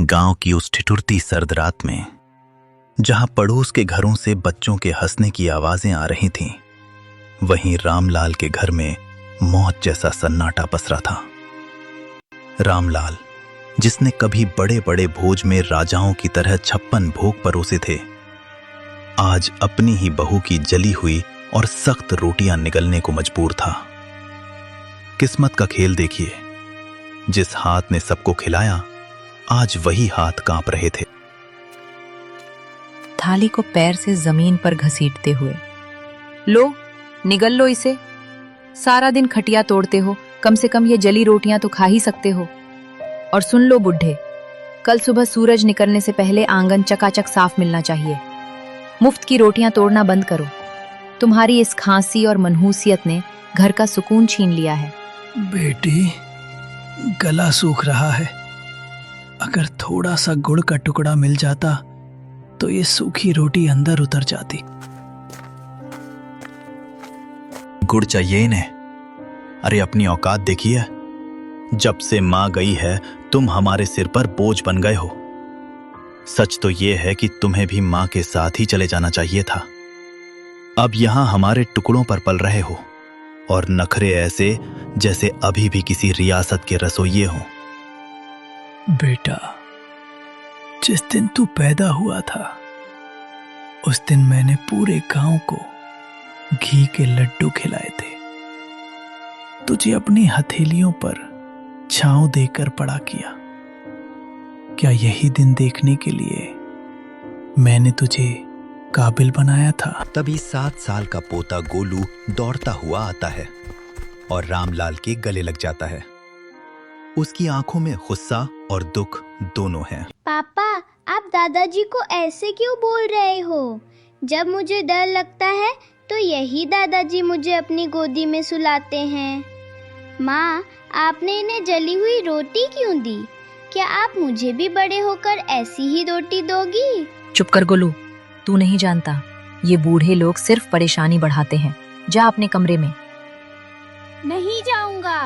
गांव की उस ठिठुरती सर्द रात में, जहां पड़ोस के घरों से बच्चों के हंसने की आवाजें आ रही थीं, वहीं रामलाल के घर में मौत जैसा सन्नाटा पसरा था। रामलाल, जिसने कभी बड़े बड़े भोज में राजाओं की तरह 56 भोग परोसे थे, आज अपनी ही बहू की जली हुई और सख्त रोटियां निगलने को मजबूर था। किस्मत का खेल देखिए, जिस हाथ ने सबको खिलाया, आज वही हाथ कांप रहे थे। थाली को पैर से जमीन पर घसीटते हुए, लो निगल लो इसे, सारा दिन खटिया तोड़ते हो, कम से कम ये जली रोटियां तो खा ही सकते हो। और सुन लो बुढ़े, कल सुबह सूरज निकलने से पहले आंगन चकाचक साफ मिलना चाहिए। मुफ्त की रोटियां तोड़ना बंद करो। तुम्हारी इस खांसी और मनहूसियत ने घर का सुकून छीन लिया है। बेटी, गला सूख रहा है। अगर थोड़ा सा गुड़ का टुकड़ा मिल जाता तो ये सूखी रोटी अंदर उतर जाती। गुड़ चाहिए इन्हें? अरे अपनी औकात देखिए। जब से मां गई है, तुम हमारे सिर पर बोझ बन गए हो। सच तो यह है कि तुम्हें भी मां के साथ ही चले जाना चाहिए था। अब यहां हमारे टुकड़ों पर पल रहे हो, और नखरे ऐसे जैसे अभी भी किसी रियासत के रसोइये हों। बेटा, जिस दिन तू पैदा हुआ था, उस दिन मैंने पूरे गांव को घी के लड्डू खिलाए थे। तुझे अपनी हथेलियों पर छांव देकर बड़ा किया। क्या यही दिन देखने के लिए मैंने तुझे काबिल बनाया था? तभी 7 साल का पोता गोलू दौड़ता हुआ आता है और रामलाल के गले लग जाता है। उसकी आंखों में गुस्सा और दुख दोनों हैं। पापा, आप दादाजी को ऐसे क्यों बोल रहे हो? जब मुझे डर लगता है तो यही दादाजी मुझे अपनी गोदी में सुलाते हैं। माँ, आपने इन्हें जली हुई रोटी क्यों दी? क्या आप मुझे भी बड़े होकर ऐसी ही रोटी दोगी? चुप कर गोलू, तू नहीं जानता, ये बूढ़े लोग सिर्फ परेशानी बढ़ाते हैं। जा अपने कमरे में। नहीं जाऊंगा।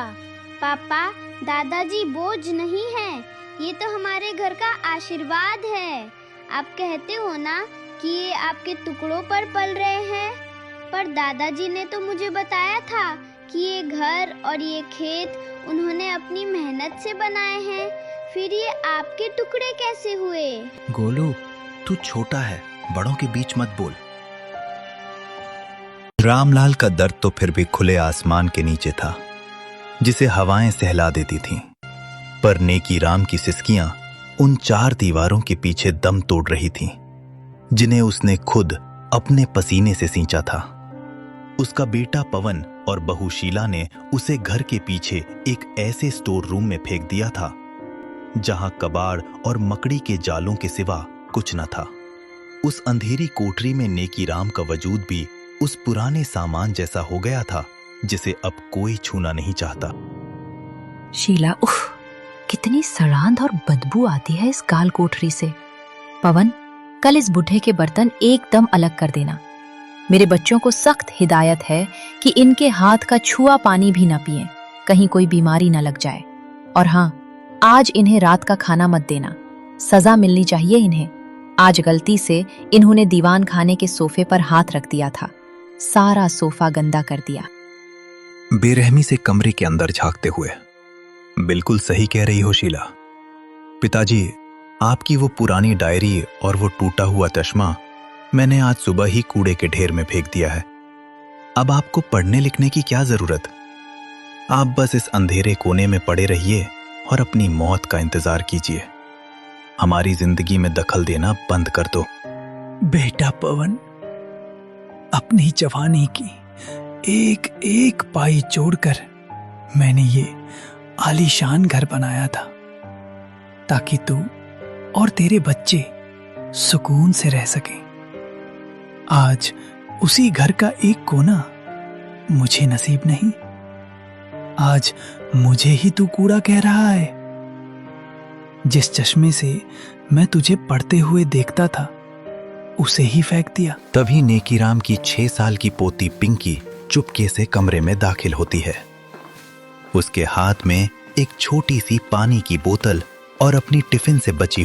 पापा, दादाजी बोझ नहीं है, ये तो हमारे घर का आशीर्वाद है। आप कहते हो ना कि ये आपके टुकड़ों पर पल रहे हैं, पर दादाजी ने तो मुझे बताया था कि ये घर और ये खेत उन्होंने अपनी मेहनत से बनाए हैं। फिर ये आपके टुकड़े कैसे हुए? गोलू, तू छोटा है, बड़ों के बीच मत बोल। रामलाल का दर्द तो फिर भी खुले आसमान के नीचे था, जिसे हवाएं सहला देती थीं। पर नेकी राम की सिसकियां उन 4 दीवारों के पीछे दम तोड़ रही थीं, जिन्हें उसने खुद अपने पसीने से सींचा था। उसका बेटा पवन और बहू शीला ने उसे घर के पीछे एक ऐसे स्टोर रूम में फेंक दिया था, जहां कबाड़ और मकड़ी के जालों के सिवा कुछ न था। उस अंधेरी कोठरी में नेकी राम का वजूद भी उस पुराने सामान जैसा हो गया था, जिसे अब कोई छूना नहीं चाहता। शीला, उफ, कितनी सड़ांध और बदबू आती है इस काल कोठरी से। पवन, कल इस बुढ़े के बर्तन एकदम अलग कर देना। मेरे बच्चों को सख्त हिदायत है कि इनके हाथ का छुआ पानी भी ना पिएं, कहीं कोई बीमारी ना लग जाए। और हाँ, आज इन्हें रात का खाना मत देना, सजा मिलनी चाहिए इन्हें। आज गलती से इन्होंने दीवान खाने के सोफे पर हाथ रख दिया था, सारा सोफा गंदा कर दिया। बेरहमी से कमरे के अंदर झांकते हुए, बिल्कुल सही कह रही हो शीला। पिताजी, आपकी वो पुरानी डायरी और वो टूटा हुआ चश्मा मैंने आज सुबह ही कूड़े के ढेर में फेंक दिया है। अब आपको पढ़ने लिखने की क्या जरूरत? आप बस इस अंधेरे कोने में पड़े रहिए और अपनी मौत का इंतजार कीजिए। हमारी जिंदगी में दखल देना बंद कर दो। बेटा पवन, अपनी जवानी की एक एक पाई जोड़कर मैंने ये आलीशान घर बनाया था, ताकि तू और तेरे बच्चे सुकून से रह सकें। आज उसी घर का एक कोना मुझे नसीब नहीं। आज मुझे ही तू कूड़ा कह रहा है। जिस चश्मे से मैं तुझे पढ़ते हुए देखता था, उसे ही फेंक दिया। तभी नेकीराम की 6 साल की पोती पिंकी चुपके से कमरे में दाखिल होती है। उसके हाथ में एक छोटी सी पानी की बोतल और अपनी टिफिन से बची